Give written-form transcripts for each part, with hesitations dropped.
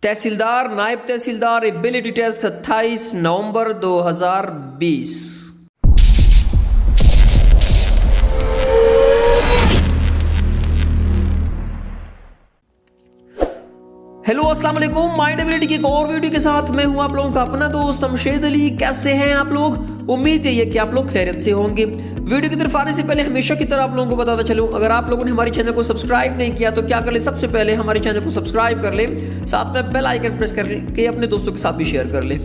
तहसीलदार नायब तहसीलदार ability test 27 नवंबर 2020। Hello अस्सलाम वालेकुम। माइंड एबिलिटी की एक और वीडियो के साथ मैं हूं आप लोगों का अपना दोस्त अमशेद अली। कैसे हैं आप लोग? उम्मीद है कि आप लोग खैरियत से होंगे। वीडियो की तरफ आने से पहले हमेशा की तरह आप लोगों को बताता चलूं, अगर आप लोगों ने हमारे चैनल को सब्सक्राइब नहीं किया तो क्या कर ले, सबसे पहले हमारे चैनल को सब्सक्राइब कर ले, साथ में बेल आइकन प्रेस कर के अपने दोस्तों के साथ भी शेयर कर ले।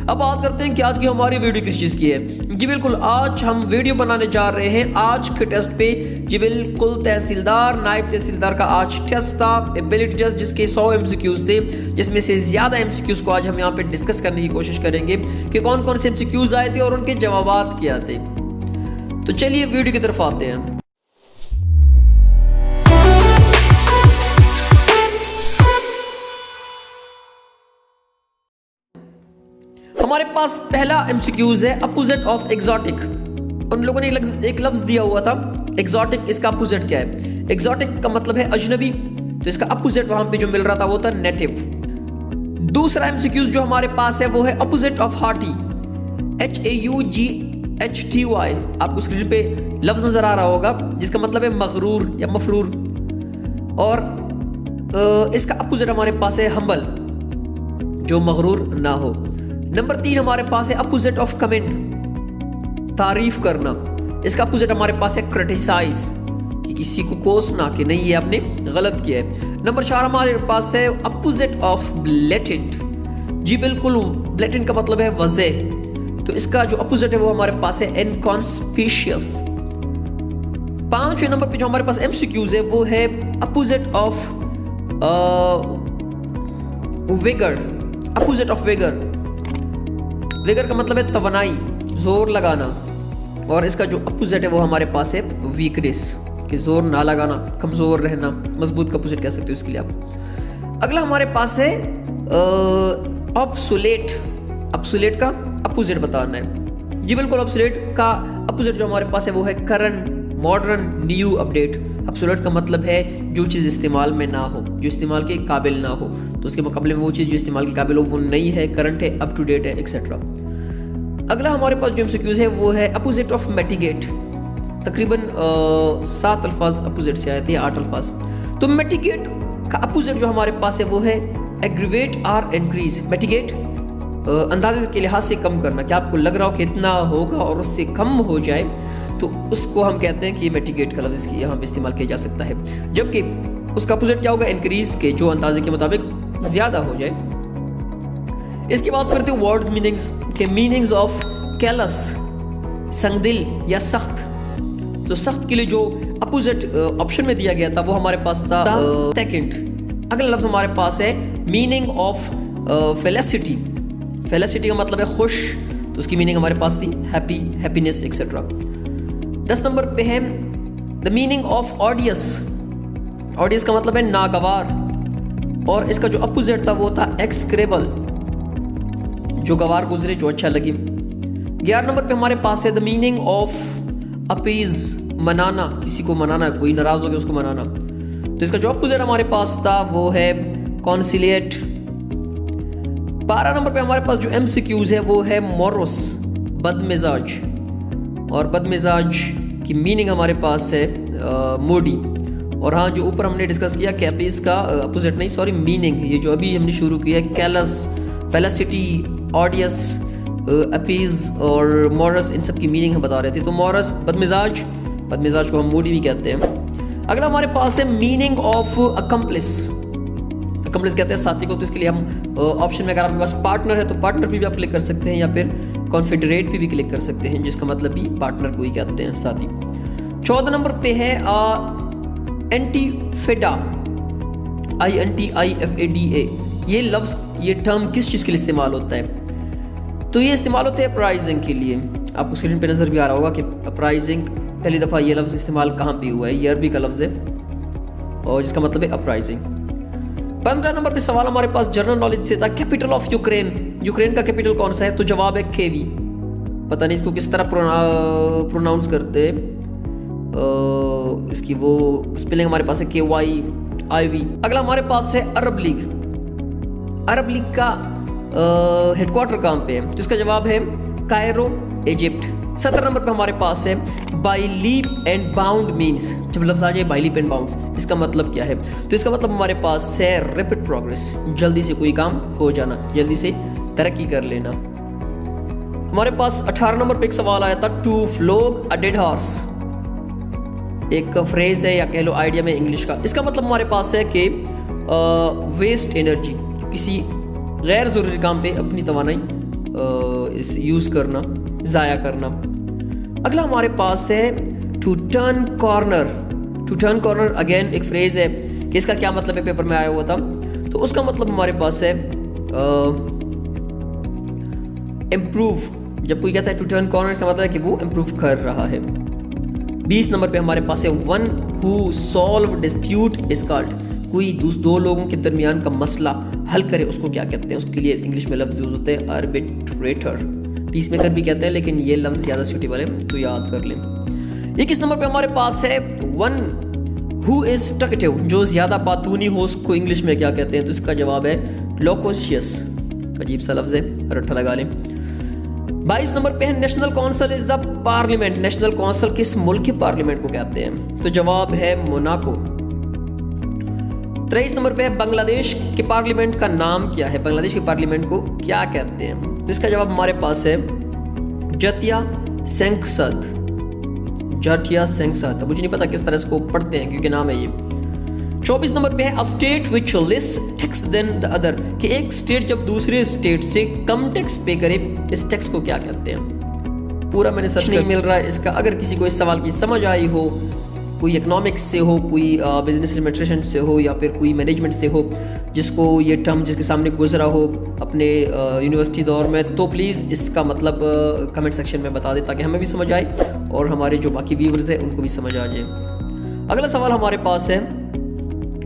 अब बात करते हैं कि आज की हमारी वीडियो किस चीज़ की है। जी बिल्कुल, आज हम वीडियो बनाने जा रहे हैं आज के टेस्ट पे। जी बिल्कुल, तहसीलदार नायब तहसीलदार का आज टेस्ट था, एबिलिटी टेस्ट, जिसके 100 MCQs थे, जिसमें से ज़्यादा MCQs को आज हम यहाँ पे डिस्कस करने की कोशिश करेंगे कि कौन कौन से MCQs आए थे और उनके जवाबात क्या थे। तो चलिए वीडियो की तरफ आते हैं। हमारे पास पहला MCQs है अपोजिट ऑफ एक्सोटिक। उन लोगों ने एक लफ्ज दिया हुआ था एक्सोटिक, इसका अपोजिट क्या है? एक्सोटिक का मतलब है अजनबी, तो इसका अपोजिट वहां पे जो मिल रहा था वो था नेटिव। दूसरा MCQs जो हमारे पास है वो है अपोजिट ऑफ हार्टी, HAUGHTY। आपको स्क्रीन पे लफ्ज नजर आ रहा होगा जिसका मतलब है मगरूर या मफरूर, और इसका अपोजिट हमारे पास है हम्बल, जो मगरूर ना हो। नंबर 3 हमारे पास है अपोजिट ऑफ कमेंट, तारीफ करना। इसका अपोजिट हमारे पास है क्रिटिसाइज, कि किसी को कोसना कि नहीं ये आपने गलत किया है। नंबर 4 हमारे पास है अपोजिट ऑफ ब्लेटेंट। जी बिल्कुल, ब्लेटेंट का मतलब है वज़ह, तो इसका जो अपोजिट है वो हमारे पास है इनकॉन्स्पिशियस। 5वें नंबर पे जो हमारे पास MCQs है वो है opposite of vigour. Opposite of vigour, vigour का मतलब है तवनाई, जोर लगाना, और इसका जो अपोजिट है वो हमारे पास है वीकनेस, कि जोर ना लगाना, कमजोर रहना, मजबूत का अपोजिट कह सकते हो इसके लिए आप। अगला हमारे पास है ऑब्सोलेट। ऑब्सोलेट का अपोजिट बताना है। जी बिल्कुल, ऑब्सोलेट का अपोजिट जो हमारे पास है वो है current, modern, new, update. Obsolete का मतलब है जो चीज़ इस्तेमाल में ना हो, जो इस्तेमाल के काबिल ना हो, तो उसके मुकाबले में वो चीज़ जो इस्तेमाल के काबिल हो वो नई है, करंट है, अप टू डेट है, एक्सेट्रा। अगला हमारे पास जो MCQs है वो है अपोजिट ऑफ मिटिगेट। तकरीबन 7 अल्फाज अपोजिट से आए थे, 8 अल्फाज। तो मिटिगेट का अपोजिट जो हमारे पास है वो है एग्रीवेट और इंक्रीज। मिटिगेट अंदाजे के लिहाज से कम करना, क्या आपको लग रहा हो कि इतना होगा और उससे कम हो जाए, तो उसको हम कहते हैं कि मिटिगेट का लफ्ज़ यहाँ पे इस्तेमाल किया जा सकता है। जबकि उसका अपोजिट क्या होगा? इंक्रीज के, जो अंदाजे के मुताबिक ज़्यादा हो जाए। इसकी बात करते हैं वर्ड्स मीनिंग्स के। मीनिंग्स ऑफ कैलस, संगदिल या सख्त। तो सख्त के लिए जो अपोजिट ऑप्शन में दिया गया था वो हमारे पास था सेकंड। अगला लफ्ज़ हमारे पास है मीनिंग ऑफ फेलिसिटी। फेलिसिटी का मतलब है खुश, तो उसकी मीनिंग हमारे पास थी हैप्पी, हैप्पीनेस, एक्सेट्रा। 10 नंबर पे है द मीनिंग ऑफ ऑडियस। ऑडियस का मतलब है नागवार, और इसका जो अपोजिट था वो था एक्सक्रेबल, जो गवार गुजरे, जो अच्छा लगे। 11 नंबर पे हमारे पास है द मीनिंग ऑफ अपीज, मनाना, किसी को मनाना, कोई नाराज हो गया उसको मनाना, तो इसका जो अपोजिट हमारे पास था वो है कॉन्सिलिएट। 12 नंबर पे हमारे पास जो MCQs है वो है मोरस, बदमिजाज, और बदमिजाज की मीनिंग हमारे पास है मोडी। और हाँ, जो ऊपर हमने डिस्कस किया कैपीज का अपोजिट नहीं, सॉरी, मीनिंग, ये जो अभी हमने शुरू किया है कैलस, फेलिसिटी, ऑडियस, अपीज और मोरस, इन सब की मीनिंग हम बता रहे थे। तो मोरस बदमिजाज, बदमिजाज को हम मोडी भी कहते हैं। अगला हमारे पास है मीनिंग ऑफ अकम्प्लिस। अकम्प्लिस कहते हैं साथी को, तो इसके लिए हम ऑप्शन में अगर आपके पास पार्टनर है तो पार्टनर पे भी आप क्लिक कर सकते हैं, या फिर कॉन्फेडरेट पे भी क्लिक कर सकते हैं, जिसका मतलब भी पार्टनर को ही कहते हैं, साथी। 14 नंबर पे है एंटीफेडा, INTIFADA। ये लफ्ज़, ये टर्म किस चीज़ के लिए इस्तेमाल होता है? तो ये इस्तेमाल होता है अपराइजिंग के लिए। आपको स्क्रीन पे नज़र भी आ रहा होगा कि अपराइजिंग पहली दफ़ा ये लफ्ज़ इस्तेमाल कहाँ पे हुआ है। ये अरबी का लफ्ज़ है और जिसका मतलब है अपराइजिंग। 15 नंबर पे सवाल हमारे पास जनरल नॉलेज से था, कैपिटल ऑफ यूक्रेन। यूक्रेन का कैपिटल कौन सा है? तो जवाब है केवी। पता नहीं इसको किस तरह प्रोनाउंस करते हैं, इसकी वो स्पेलिंग हमारे पास है KYIV। अगला हमारे पास है अरब लीग। अरब लीग का हेडक्वार्टर कहाँ पे है? तो इसका जवाब है कायरो, इजिप्ट। 17 नंबर पे हमारे पास है by leap and bound means. जब लफ्ज आ जाए बाई लीप एंड बाउंड्स, इसका मतलब क्या है? तो इसका मतलब हमारे पास है रैपिड प्रोग्रेस, जल्दी से कोई काम हो जाना, जल्दी से तरक्की कर लेना। हमारे पास 18 नंबर पे एक सवाल आया था, टू फ्लोग अ डेड हॉर्स। एक फ्रेज है या कह लो आइडिया में इंग्लिश का। इसका मतलब हमारे पास है कि वेस्ट एनर्जी, किसी गैर ज़रूरी काम पे अपनी तवानाई इस यूज़ करना, ज़ाया करना। अगला हमारे पास है to turn corner. To turn corner again एक फ्रेज है कि इसका क्या मतलब है, पेपर में आया हुआ था। तो उसका मतलब हमारे पास है इम्प्रूव। जब कोई कहता है टू टर्न कॉर्नर, इसका मतलब है कि वो इम्प्रूव कर रहा है। 20 नंबर पे हमारे पास है one who solve dispute is called. कोई दो लोगों के दरमियान का मसला हल करे उसको क्या कहते हैं? उसके लिए इंग्लिश में लफ्ज यूज होते हैं आर्बिट्रेटर, पीस मेकर भी कहते हैं, लेकिन ये लफ्ज ज़्यादा सूटेबल है तो याद कर लें। 21 नंबर पे हमारे पास है वन हु इज टॉकेटिव। जो ज़्यादा बातूनी हो उसको इंग्लिश में क्या कहते हैं? तो इसका जवाब है लोकोशियस। अजीब सा लफ्ज है, रट्ठा लगा लें। 22 नंबर पे है national council is the parliament. National council किस मुल्क के पार्लियामेंट को कहते हैं? तो जवाब है मोनाको। 23 नंबर पे है बांग्लादेश के पार्लियामेंट का नाम क्या है? बांग्लादेश के पार्लियामेंट को क्या कहते हैं? तो इसका जवाब हमारे पास है जातीय संसद। जातीय संसद। मुझे नहीं पता किस तरह इसको पढ़ते हैं क्योंकि नाम है ये। 24 नंबर पे है a state which less tax than the other. कि एक स्टेट जब दूसरे स्टेट से कम टैक्स पे करे, इस टैक्स को क्या कहते हैं? पूरा मैंने सर्च नहीं मिल रहा है इसका। अगर किसी को इस सवाल की समझ आई हो, कोई इकोनॉमिक्स से हो, कोई बिजनेस एडमिनिस्ट्रेशन से हो, या फिर कोई मैनेजमेंट से हो, जिसको ये टर्म जिसके सामने गुजरा हो अपने यूनिवर्सिटी दौर में, तो प्लीज़ इसका मतलब कमेंट सेक्शन में बता दे ताकि हमें भी समझ आए और हमारे जो बाकी व्यूअर्स हैं उनको भी समझ आ जाए। अगला सवाल हमारे पास है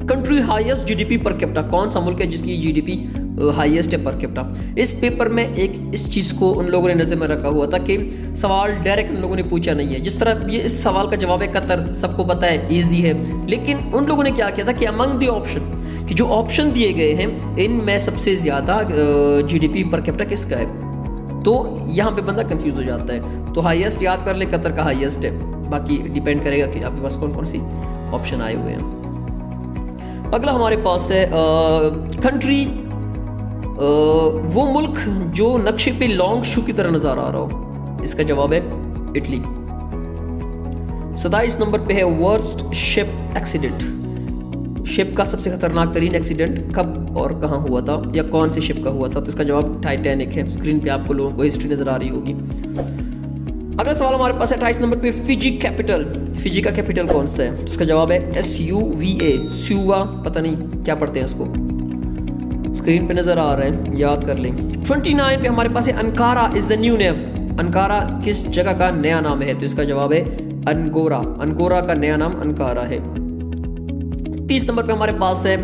country highest GDP per capita. कौन सा मुल्क है जिसकी जीडीपी हाईएस्ट है पर कैपिटा? इस पेपर में एक इस चीज़ को उन लोगों ने नज़र में रखा हुआ था कि सवाल डायरेक्ट उन लोगों ने पूछा नहीं है। जिस तरह ये इस सवाल का जवाब है कतर, सबको पता है, इजी है, लेकिन उन लोगों ने क्या किया था कि अमंग द ऑप्शन, कि जो ऑप्शन दिए गए हैं इनमें सबसे ज़्यादा जीडीपी पर कैपिटा किसका है? तो यहाँ पे बंदा कंफ्यूज हो जाता है। तो हाईएस्ट याद कर ले, कतर का हाईएस्ट है, बाकी डिपेंड करेगा कि आपके पास कौन कौन सी ऑप्शन आए हुए हैं। अगला हमारे पास है कंट्री, वो मुल्क जो नक्शे पे लॉन्ग शू की तरह नजर आ रहा हो। इसका जवाब है इटली। 27 नंबर पे है वर्स्ट शिप एक्सीडेंट। शिप का सबसे खतरनाक तरीन एक्सीडेंट कब और कहाँ हुआ था, या कौन सी शिप का हुआ था? तो इसका जवाब टाइटैनिक है। स्क्रीन पे आपको लोगों को हिस्ट्री नजर आ रही होगी। अगला सवाल हमारे पास है 28 नंबर पे फिजी कैपिटल। फिजी का कैपिटल कौन सा है? तो इसका जवाब है SUVA। स्यूवा, पता नहीं क्या पढ़ते हैं इसको, स्क्रीन पे नजर आ रहा है, याद कर लें। 29 पे हमारे पास है Ankara is the new name. Ankara किस जगह का नया नाम है? तो इसका जवाब है अनगोरा। अनगोरा का नया नाम अंकारा है। 30 नंबर पे हमारे पास है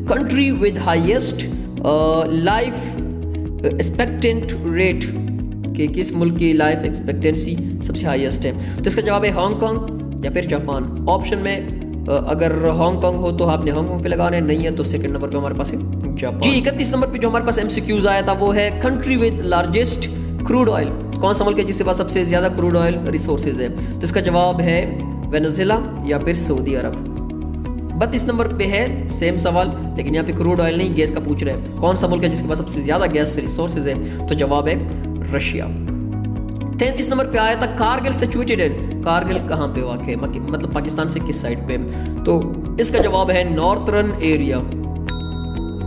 country with highest life expectant rate. कि किस मुल्क की लाइफ एक्सपेक्टेंसी सबसे हाईएस्ट है? तो इसका जवाब है हांगकांग या फिर जापान। ऑप्शन में अगर हांगकांग हो तो आपने हांगकांग पे लगाना है, नहीं है तो सेकंड नंबर पे हमारे पास है जापान। जी 31 नंबर पे जो हमारे पास MCQs आया था वो है country with largest crude oil. कौन सा मुल्क है जिसके पास सबसे ज्यादा क्रूड ऑयल रिसोर्सेज है? तो इसका जवाब है वेनेजुएला या फिर सऊदी अरब। 32 नंबर पे है सेम सवाल, लेकिन यहाँ पे क्रूड ऑयल नहीं, गैस का पूछ रहे हैं। कौन सा मुल्क है जिसके पास सबसे ज्यादा गैस रिसोर्सेज है? तो जवाब है रशिया। 33 नंबर पे आया था कारगिल सिचुएटेड इन। कारगिल कहाँ पे वाक़ है, मतलब पाकिस्तान से किस साइड पे? तो इसका जवाब है नॉर्थर्न एरिया।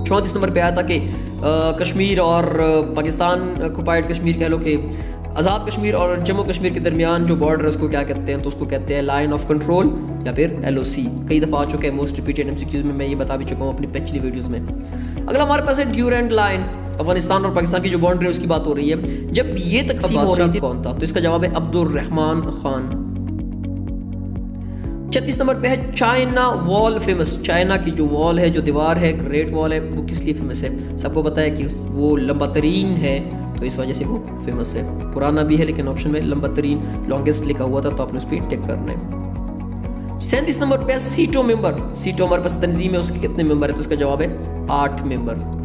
34 नंबर पे आया था कि कश्मीर और पाकिस्तान ऑक्युपाइड कश्मीर कह लो कि आज़ाद कश्मीर और जम्मू कश्मीर के दरमियान जो बॉर्डर है उसको क्या कहते हैं? तो उसको कहते हैं लाइन ऑफ कंट्रोल या फिर LOC। कई दफ़ा आ चुके हैं मोस्ट रिपीटेड MCQs में, मैं ये बता भी चुका हूँ अपनी पिछली वीडियोज़ में। अगला हमारे पास है ड्यूरेंट लाइन। अफगानिस्तान और पाकिस्तान की जो बाउंड्री है उसकी बात हो रही है। जब ये तकसीम हो रही थी कौन था? तो इसका जवाब है अब्दुल रहमान खान। 36 नंबर पे है चाइना वॉल फेमस। चाइना की जो वॉल है, जो दीवार है, ग्रेट वॉल है, वो किस लिए फेमस है? सबको पता है कि वो लंबा तरीन है, तो इस वजह से वो फेमस है। पुराना भी है लेकिन ऑप्शन में लंबा तरीन लॉन्गेस्ट लिखा हुआ था, तो आपने उस पर टिक करना है। 37 नंबर पे है सीटो मेंबर। सीटो हमारे पास तंजीम है, उसके कितने मेंबर है? तो इसका जवाब है 8 मेंबर।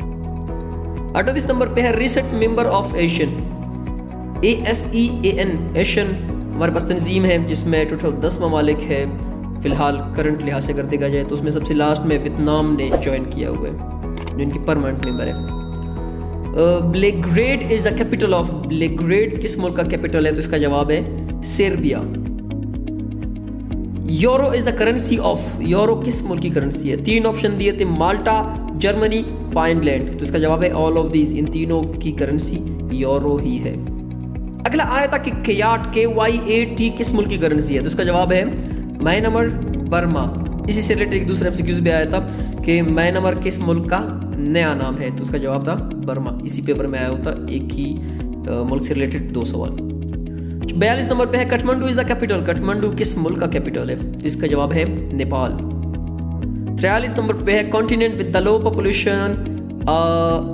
38 नंबर पे है recent member of Asian, ASEAN, Asian हमारे पास तंजीम है जिसमें टोटल 10 ममालिक है फिलहाल करंट लिहाज से अगर देखा जाए तो उसमें सबसे लास्ट में वियतनाम ने ज्वाइन किया हुआ है जो इनकी परमानेंट मेंबर है। Belgrade is the capital of, Belgrade किस मुल्क का कैपिटल है तो इसका जवाब है Serbia. Euro is the currency of, euro किस मुल्क की करेंसी है? 3 ऑप्शन दिए थे, माल्टा, जर्मनी, फाइनलैंड, तो इसका जवाब है ऑल ऑफ दीज, इन तीनों की करेंसी यूरो ही है। अगला आया था कि क्याट, KYAT किस मुल्क की करेंसी है तो इसका जवाब है म्यांमार, बर्मा। इसी से रिलेटेड एक दूसरे MCQs भी आया था कि म्यांमार किस मुल्क का नया नाम है तो उसका जवाब था बर्मा। इसी पेपर में आया होता एक ही मुल्क से रिलेटेड 2 सवाल। 42 नंबर पे है Kathmandu is the capital, Kathmandu किस मुल्क का कैपिटल है तो इसका जवाब है नेपाल। 43 नंबर पे है continent with the low population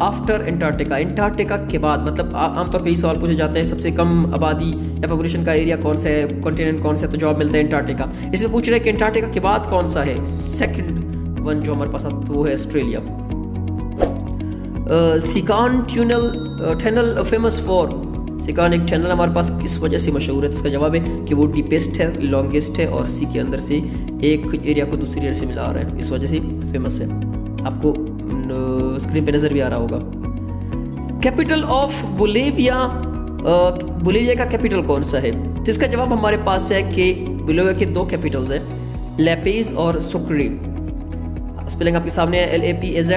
after Antarctica, Antarctica के बाद, मतलब आमतौर पे ये सवाल पूछे जाते हैं सबसे कम आबादी या पॉपुलेशन का एरिया कौन सा है, कॉन्टिनेंट कौन सा है, तो जवाब मिलता है अंटार्कटिका। इसमें पूछ रहे हैं कि अंटार्कटिका के बाद कौन सा है, सेकंड वन जो हमारे पास आता है वो है ऑस्ट्रेलिया। सिकान टनल फेमस फॉर, सिकान एक टनल हमारे पास किस वजह से मशहूर है तो उसका जवाब है कि वो डीपेस्ट है, लॉन्गेस्ट है और सी के अंदर से एक एरिया को दूसरी एरिया से मिला रहा है, इस वजह से फेमस है। आपको स्क्रीन पे नजर भी आ रहा होगा। कैपिटल ऑफ बोलिविया, बोलिविया का कैपिटल कौन सा है तो इसका जवाब हमारे पास है कि बोलिविया के 2 कैपिटल्स हैं, लैपेज और सुक्रे। स्पेलिंग आपके सामने है, LAPAZ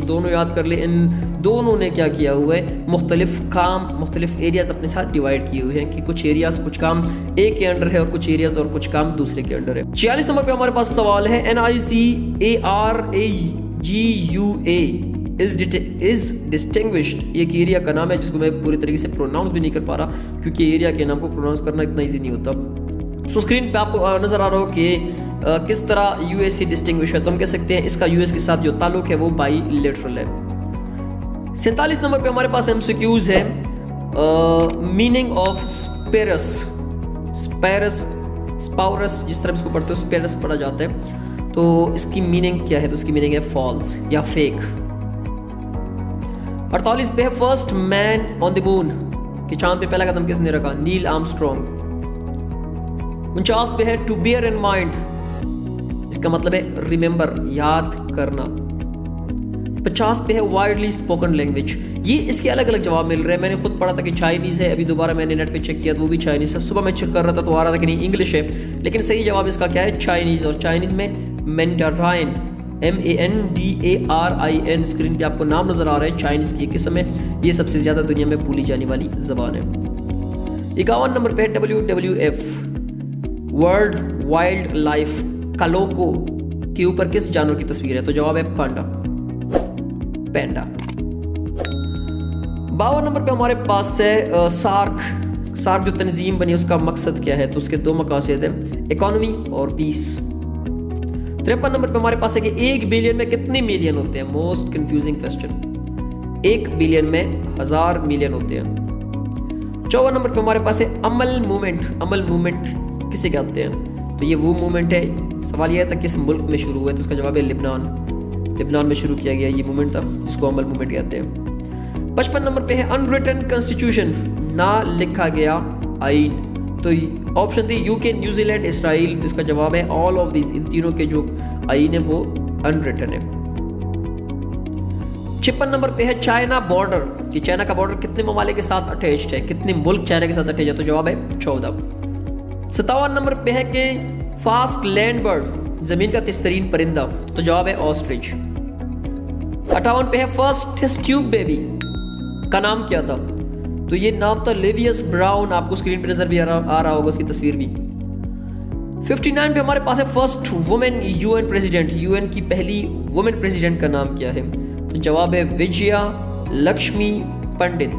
दोनों याद कर ले। इन दोनों ने क्या किया हुआ है, मुख्तलिफ एरियाज अपने साथ डिवाइड किए हुए हैं कि कुछ एरियाज कुछ काम एक के अंडर है और कुछ एरियाज और कुछ काम दूसरे के अंडर है। 46 नंबर पे हमारे पास सवाल है, NICARAGUA इज डिस्टिंग्विश्ड, एक एरिया का नाम है जिसको मैं पूरी तरीके से प्रोनाउंस भी नहीं कर पा रहा क्योंकि एरिया के नाम को प्रोनाउंस करना इतना ईजी नहीं होता। सो स्क्रीन पे आपको नजर आ रहा हो कि किस तरह यूएस से डिस्टिंग्विश है, तो हम कह सकते हैं इसका यूएस के साथ जो ताल्लुक है वो बाईलेटरल है। 47 नंबर पे हमारे पास MCQs है, मीनिंग ऑफ स्पेरस, स्पाउरस जिस तरह इसको पढ़ते हो स्पेरस पढ़ा जाता है, तो इसकी मीनिंग क्या है तो इसकी मीनिंग है फॉल्स या फेक। 48 पे है first man on the moon, कि चांद पे पहला कदम किसने रखा, नील आर्मस्ट्रॉन्ग। 49 पे है टू बियर इन माइंड, इसका मतलब है रिमेंबर, याद करना। 50 पे है वाइडली स्पोकन लैंग्वेज, ये इसके अलग अलग जवाब मिल रहे हैं। मैंने खुद पढ़ा था कि चाइनीज है, अभी दोबारा मैंने नेट पे चेक किया तो वो भी चाइनीज है। सुबह मैं चेक कर रहा था तो आ रहा था कि नहीं इंग्लिश है, लेकिन सही जवाब इसका क्या है, चाइनीज। और चाइनीज में मैंडाराइन, MANDARIN, स्क्रीन पे आपको नाम नजर आ रहा है, चाइनीज की एक किस्म है, ये सबसे ज्यादा दुनिया में बोली जाने वाली जबान है। 51 नंबर पे है WWF, वर्ल्ड वाइल्ड लाइफ कालोको के ऊपर किस जानवर की तस्वीर है तो जवाब है पांडा, पैंडा। 52 नंबर पे हमारे पास है सार्क जो तंजीम बनी उसका मकसद क्या है तो उसके 2 मकासद है, इकोनॉमी और पीस। 53 नंबर पे हमारे पास है कि 1 बिलियन में कितने मिलियन होते हैं, मोस्ट कंफ्यूजिंग क्वेश्चन। 1 बिलियन में 1000 मिलियन होते हैं। 54 नंबर पे हमारे पास है अमल मूवमेंट किसे कहते हैं तो ये वो मूवमेंट है, सवाल यह था किस मुल्क में शुरू हुआ है तो उसका जवाब है लिबनान में शुरू किया गया ये मूवमेंट था जिसको अमल मूवमेंट कहते हैं। 55 नंबर पे है अनरिटन कॉन्स्टिट्यूशन, ना लिखा गया आईन, तो ऑप्शन थी यूके, न्यूजीलैंड, इसराइल, तो इसका जवाब है ऑल ऑफ दिस, इन तीनों के जो आईन है वो अनरिटन है। 56 नंबर पे है चाइना बॉर्डर, कि चाइना का बॉर्डर कितने ममालिक के साथ अटैच्ड है, कितने मुल्क चाइना के साथ अटैच है तो जवाब है 14। 57 नंबर पे है कि फास्ट लैंड बर्ड, जमीन का तेजतरीन परिंदा, तो जवाब है ऑस्ट्रिच। 58 पे है फर्स्ट टेस्ट ट्यूब बेबी का नाम क्या था तो ये नाम था लिवियस ब्राउन, आपको स्क्रीन पे नजर भी आ रहा होगा उसकी तस्वीर भी। 59 पे हमारे पास है first women UN president, UN की पहली वुमेन प्रेसिडेंट का नाम क्या है तो जवाब है विजया लक्ष्मी पंडित।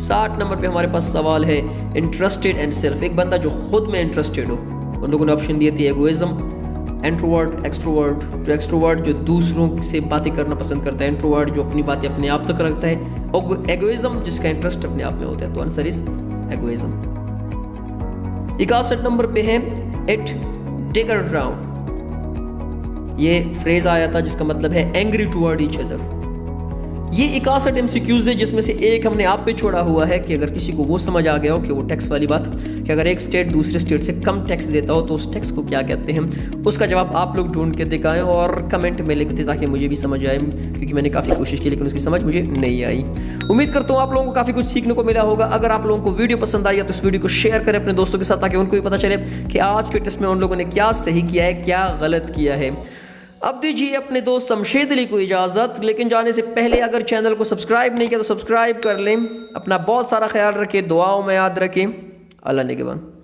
60 नंबर पे हमारे पास सवाल है इंटरेस्टेड एंड सेल्फ, एक बंदा जो खुद में इंटरेस्टेड हो, उन लोगों ने ऑप्शन दिए थे एगोइज्म, इंट्रोवर्ट, एक्सट्रोवर्ट। तो एक्सट्रोवर्ट जो दूसरों से बातें करना पसंद करता है, इंट्रोवर्ट जो अपनी बातें अपने आप तक रखता है, और एगोइज्म जिसका इंटरेस्ट अपने आप में होता है, तो आंसर इज एगोइज्म। 61 नंबर पे है इट डिगर ड्राउन, ये फ्रेज आया था जिसका मतलब है एंग्री टुवर्ड ईच अदर। ये 61 MCQs है जिसमें से एक हमने आप पे छोड़ा हुआ है कि अगर किसी को वो समझ आ गया हो कि वो टैक्स वाली बात, कि अगर एक स्टेट दूसरे स्टेट से कम टैक्स देता हो तो उस टैक्स को क्या कहते हैं, उसका जवाब आप लोग ढूंढ के दिखाएं और कमेंट में लिख दें ताकि मुझे भी समझ आए, क्योंकि मैंने काफ़ी कोशिश की लेकिन उसकी समझ मुझे नहीं आई। उम्मीद करता हूँ आप लोगों को काफ़ी कुछ सीखने को मिला होगा। अगर आप लोगों को वीडियो पसंद आई है तो इस वीडियो को शेयर करें अपने दोस्तों के साथ ताकि उनको भी पता चले कि आज के टेस्ट में उन लोगों ने क्या सही किया है, क्या गलत किया है। अब दीजिए अपने दोस्त शमशेद अली को इजाज़त, लेकिन जाने से पहले अगर चैनल को सब्सक्राइब नहीं किया तो सब्सक्राइब कर लें। अपना बहुत सारा ख्याल रखें, दुआओं में याद रखें। अल्लाह निगहबान।